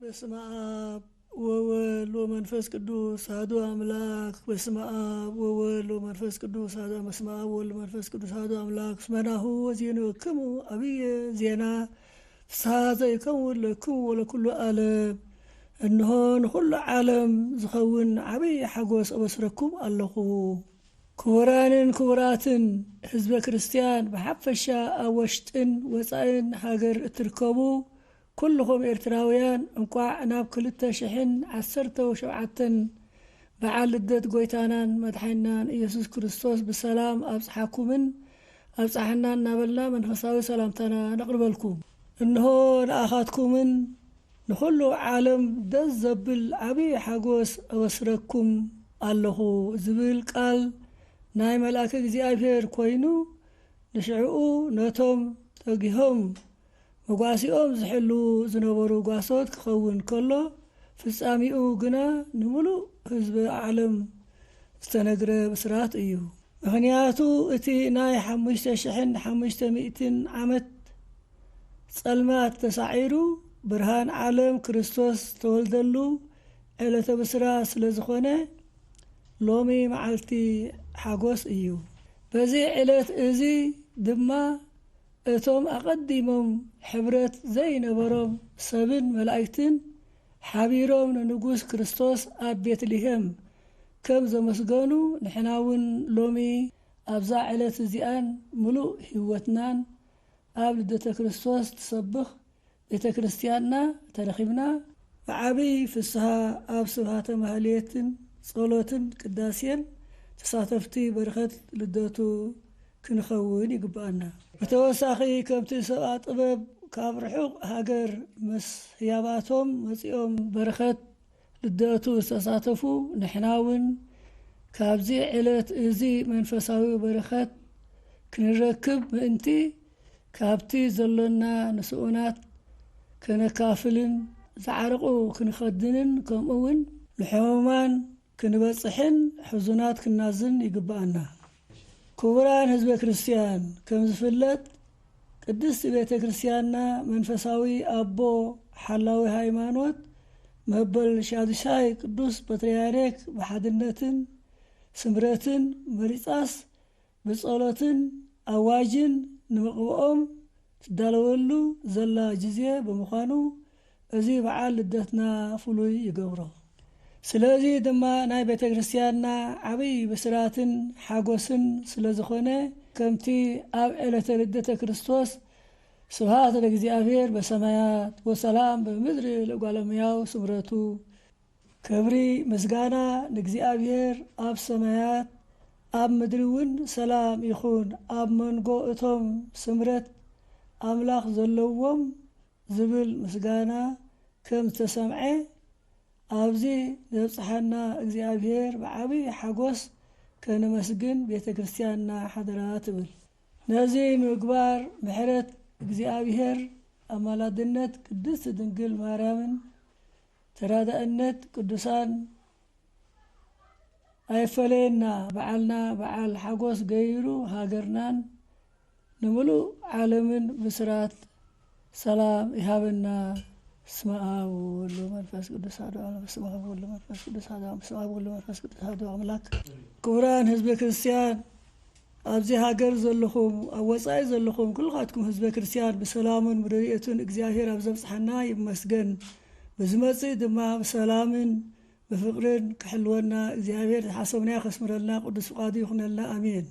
በስመ አብ ወወልድ ወመንፈስ ቅዱስ አሐዱ አምላክ። በስመ አብ ወወልድ ወመንፈስ ቅዱስ አሐዱ በስመ አብ ወወልድ ወመንፈስ ቅዱስ አሐዱ አምላክ። ስመናሁ ወዜንክሙ አብየ ዜና ፍስሐ ዘይከውን ለክሙ ወለኩሉ ዓለም። እነሆ ንኩሉ ዓለም ዝኸውን ዓብይ ሓጎስ ኣበስረኩም ኣለኹ። ክቡራንን ክቡራትን ህዝበ ክርስቲያን ብሓፈሻ ኣብ ውሽጥን ወፃእን ሃገር እትርከቡ ኩልኩም ኤርትራውያን እንኳዕ ናብ 2017 በዓል ልደት ጎይታናን መድሓኒናን ኢየሱስ ክርስቶስ ብሰላም ኣብፅሓኩምን ኣብፅሓናን እናበልና መንፈሳዊ ሰላምታና ነቕርበልኩም። እንሆ ንኣኻትኩምን ንኩሉ ዓለም ደስ ዘብል ዓብይ ሓጎስ ኣበስረኩም ኣለኹ ዝብል ቃል ናይ መልአከ እግዚኣብሔር ኮይኑ ንሽዑኡ ነቶም ተጊሆም መጓሲኦም ዝሕሉ ዝነበሩ ጓሶት ክኸውን ከሎ ፍጻሚኡ ግና ንሙሉእ ህዝቢ ዓለም ዝተነግረ ብስራት እዩ። ምክንያቱ እቲ ናይ 5500 ዓመት ጸልማት ተሳዒሩ ብርሃን ዓለም ክርስቶስ ተወልደሉ ዕለተ ብስራት ስለ ዝኾነ ሎሚ መዓልቲ ሓጎስ እዩ። በዚ ዕለት እዚ ድማ እቶም ኣቐዲሞም ሕብረት ዘይነበሮም ሰብን መላእክትን ሓቢሮም ንንጉስ ክርስቶስ ኣብ ቤትልሄም ከም ዘመስገኑ ንሕና እውን ሎሚ ኣብዛ ዕለት እዚኣን ሙሉእ ህይወትናን ኣብ ልደተ ክርስቶስ ትሰብኽ ቤተ ክርስቲያንና ተረኺብና ብዓብይ ፍስሓ ኣብ ስብሃተ ማህሌትን ጸሎትን ቅዳሴን ተሳተፍቲ በረኸት ልደቱ ክንኸውን ይግባአና። ብተወሳኺ ከምቲ ሰብኣ ጥበብ ካብ ርሑቕ ሃገር ምስ ህያባቶም መፂኦም በረኸት ልደቱ ዝተሳተፉ ንሕና እውን ካብዚ ዕለት እዚ መንፈሳዊ በረኸት ክንረክብ ምእንቲ ካብቲ ዘሎና ንስኡናት ከነካፍልን ዝዓርቑ ክንኸድንን ከምኡውን ንሕሙማን ክንበፅሕን ሕዙናት ክናዝን ይግባአና። ክቡራን ህዝበ ክርስቲያን ከም ዝፍለጥ ቅድስቲ ቤተ ክርስቲያንና መንፈሳዊ ኣቦ ሓላዊ ሃይማኖት መበል ሻድሻይ ቅዱስ ፓትርያርክ ብሓድነትን ስምረትን መሪፃስ ብጸሎትን ኣዋጅን ንምቕብኦም ትዳለወሉ ዘላ ግዜ ብምዃኑ እዚ በዓል ልደትና ፍሉይ ይገብሮ። ስለዚ ድማ ናይ ቤተ ክርስቲያንና ዓብይ ብስራትን ሓጎስን ስለ ዝኾነ ከምቲ ኣብ ዕለተ ልደተ ክርስቶስ ስብሃት ለእግዚአብሔር በሰማያት ወሰላም በምድሪ ለጓለ እመሕያው ስምረቱ ክብሪ ምስጋና ንእግዚአብሔር ኣብ ሰማያት ኣብ ምድሪ እውን ሰላም ይኹን ኣብ መንጎ እቶም ስምረት ኣምላኽ ዘለዎም ዝብል ምስጋና ከም ዝተሰምዐ ኣብዚ ዘብፅሓና እግዚአብሔር ብዓብይ ሓጎስ ከነመስግን ቤተ ክርስቲያንና ሓደራ ትብል። ነዚ ምግባር ምሕረት እግዚአብሔር ኣማላድነት ቅድስት ድንግል ማርያምን ተራዳእነት ቅዱሳን ኣይፈለየና በዓልና በዓል ሓጎስ ገይሩ ሃገርናን ንሙሉእ ዓለምን ብስራት ሰላም ይሃበና። በስመ አብ ወወልድ ወመንፈስ ቅዱስ አሐዱ አምላክ። በስመ አብ ወወልድ ወመንፈስ ቅዱስ አሐዱ አምላክ። በስመ አብ ወወልድ ወመንፈስ ቅዱስ አሐዱ አምላክ። ክቡራን ህዝበ ክርስቲያን ኣብዚ ሃገር ዘለኹም ኣብ ወፃኢ ዘለኹም ኩልኻትኩም ህዝበ ክርስቲያን ብሰላምን ብረድኤቱን እግዚአብሔር ኣብ ዘብፅሓና ይመስገን። ብዝመፅእ ድማ ብሰላምን ብፍቅርን ክሕልወና እግዚአብሔር ሓሰብና ከስምረልና ቅዱስ ፍቃዱ ይኹነልና አሜን።